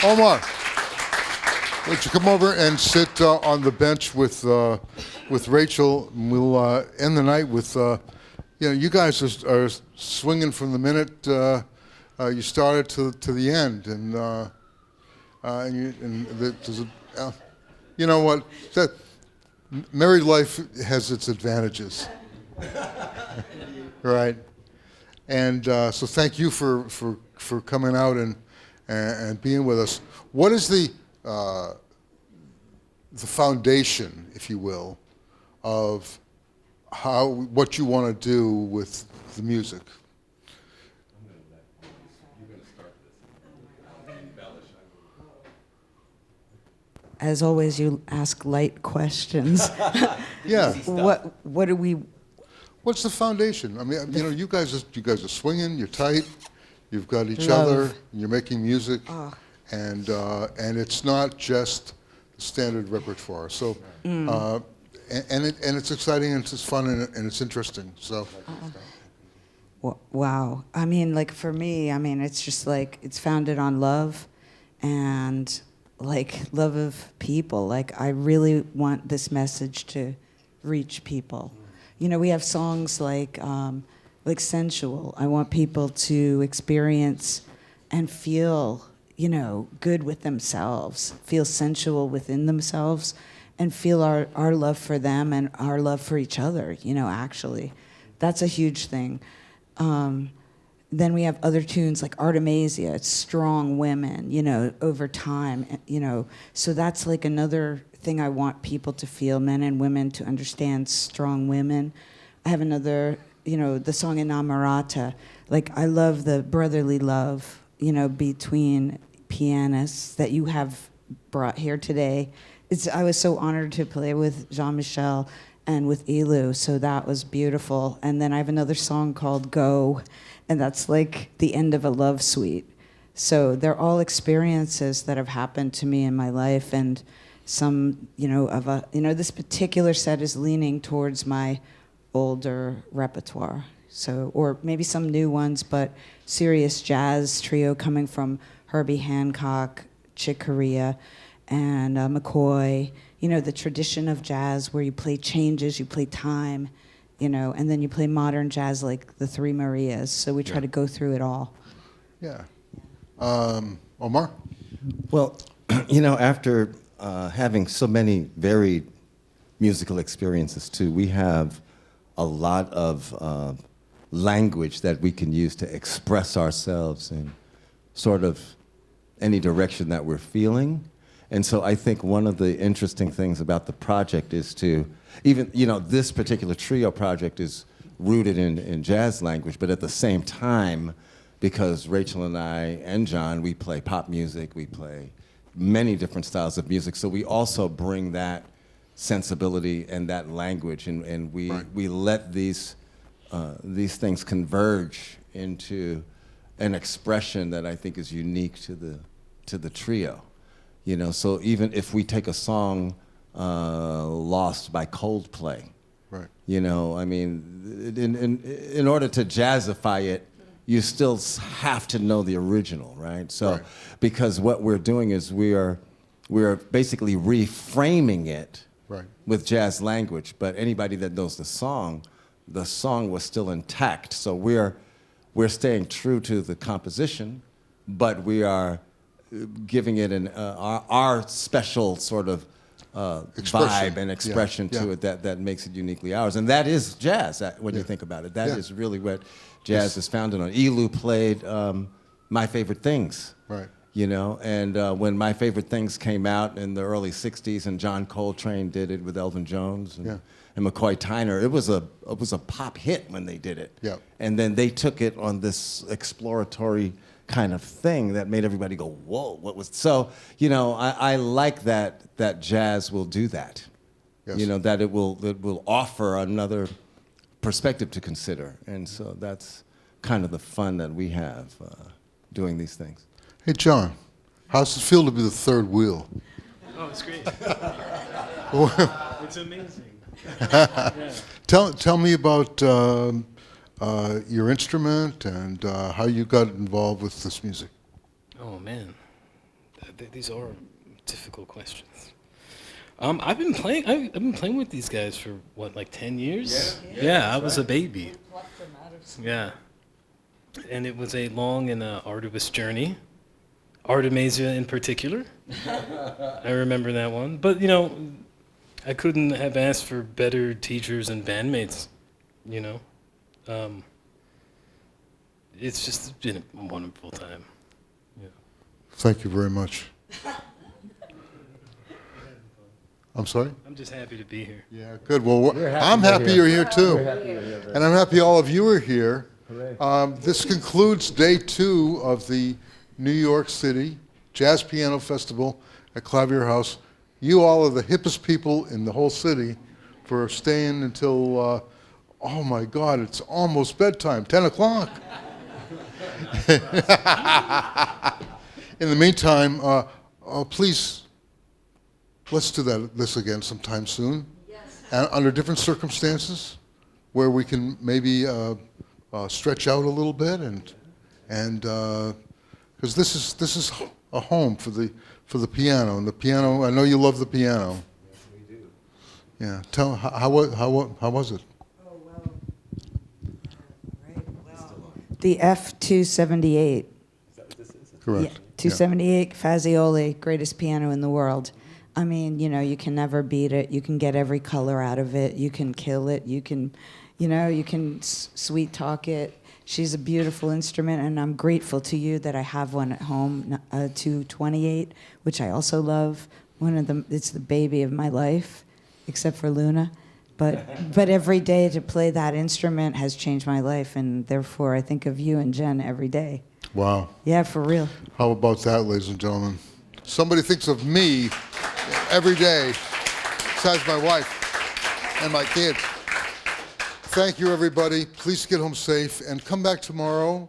Omar, would you come over and sit on the bench with Rachel? And we'll end the night with, you guys are swinging from the minute you started to the end, you know what? Married life has its advantages, right? And so thank you for coming out and being with us. What is the foundation, if you will, of what you want to do with the music? As always, you ask light questions. Yeah. What do we? What's the foundation? I mean, you guys are swinging. You're tight. You've got each Love. other. You're making music, Oh. and it's not just the standard repertoire. So, and it's exciting and it's fun and it's interesting. So. Wow. I mean, like for me, it's just like it's founded on love, and like love of people. Like I really want this message to reach people. We have songs like Sensual. I want people to experience and feel, good with themselves, feel sensual within themselves, and feel our love for them and our love for each other, actually. That's a huge thing. Then we have other tunes like Artemisia, it's strong women, over time, So that's like another thing I want people to feel, men and women, to understand strong women. I have another, the song Innamorata. Like, I love the brotherly love, between pianists that you have brought here today. I was so honored to play with Jean-Michel and with Elu, so that was beautiful. And then I have another song called Go, and that's like the end of a love suite. So they're all experiences that have happened to me in my life, and some, this particular set is leaning towards my older repertoire. So, or maybe some new ones, but serious jazz trio coming from Herbie Hancock, Chick Corea, and McCoy. The tradition of jazz where you play changes, you play time, and then you play modern jazz like the Three Marias. So we try to go through it all. Yeah. Omar? Well, after having so many varied musical experiences too, we have a lot of language that we can use to express ourselves in sort of any direction that we're feeling. And so I think one of the interesting things about the project is to, even, this particular trio project is rooted in jazz language, but at the same time, because Rachel and I and John, we play pop music, we play many different styles of music, so we also bring that sensibility and that language, and we let these things converge into an expression that I think is unique to the trio. So even if we take a song, Lost by Coldplay, right? In order to jazzify it, you still have to know the original, right? So, because what we're doing is we are basically reframing it with jazz language. But anybody that knows the song was still intact. So we're staying true to the composition, but we are giving it our special sort of vibe and expression to it that makes it uniquely ours. And that is jazz, when you think about it. That is really what jazz is founded on. Elu played My Favorite Things, and when My Favorite Things came out in the early 60s, and John Coltrane did it with Elvin Jones and McCoy Tyner, it was a pop hit when they did it. Yeah. And then they took it on this exploratory kind of thing that made everybody go, whoa, what was... So, I like that jazz will do that. Yes. That it will offer another perspective to consider. And so that's kind of the fun that we have doing these things. Hey, John, how's it feel to be the third wheel? Oh, it's great. It's amazing. Tell me about your instrument and how you got involved with this music. Oh man, These are difficult questions. I've been playing with these guys for what, like 10 years? Yeah, I was a baby. Yeah. And it was a long and arduous journey. Artemisia in particular. I remember that one. But, you know, I couldn't have asked for better teachers and bandmates, you know. It's just been a wonderful time. Yeah. Thank you very much. I'm sorry? I'm just happy to be here. Yeah, good. Well, I'm happy you're here too. And I'm happy all of you are here. This concludes day 2 of the New York City Jazz Piano Festival at Klavierhaus. You all are the hippest people in the whole city for staying until, oh my God, it's almost bedtime, 10 o'clock. In the meantime, please, let's do this again sometime soon. Yes. And under different circumstances, where we can maybe stretch out a little bit, and because this is a home for the piano, and the piano. I know you love the piano. Yes, we do. Yeah. Tell how was it? Oh well. Right. Well. The F278. Is that what this is? Correct. Yeah, 278 Fazioli, greatest piano in the world. I mean, you know, you can never beat it. You can get every color out of it. You can kill it. You can, you know, you can sweet talk it. She's a beautiful instrument, and I'm grateful to you that I have one at home, 228, which I also love. It's the baby of my life, except for Luna. But every day to play that instrument has changed my life, and therefore I think of you and Jen every day. Wow. Yeah, for real. How about that, ladies and gentlemen? Somebody thinks of me every day, besides my wife and my kids. Thank you, everybody. Please get home safe and come back tomorrow.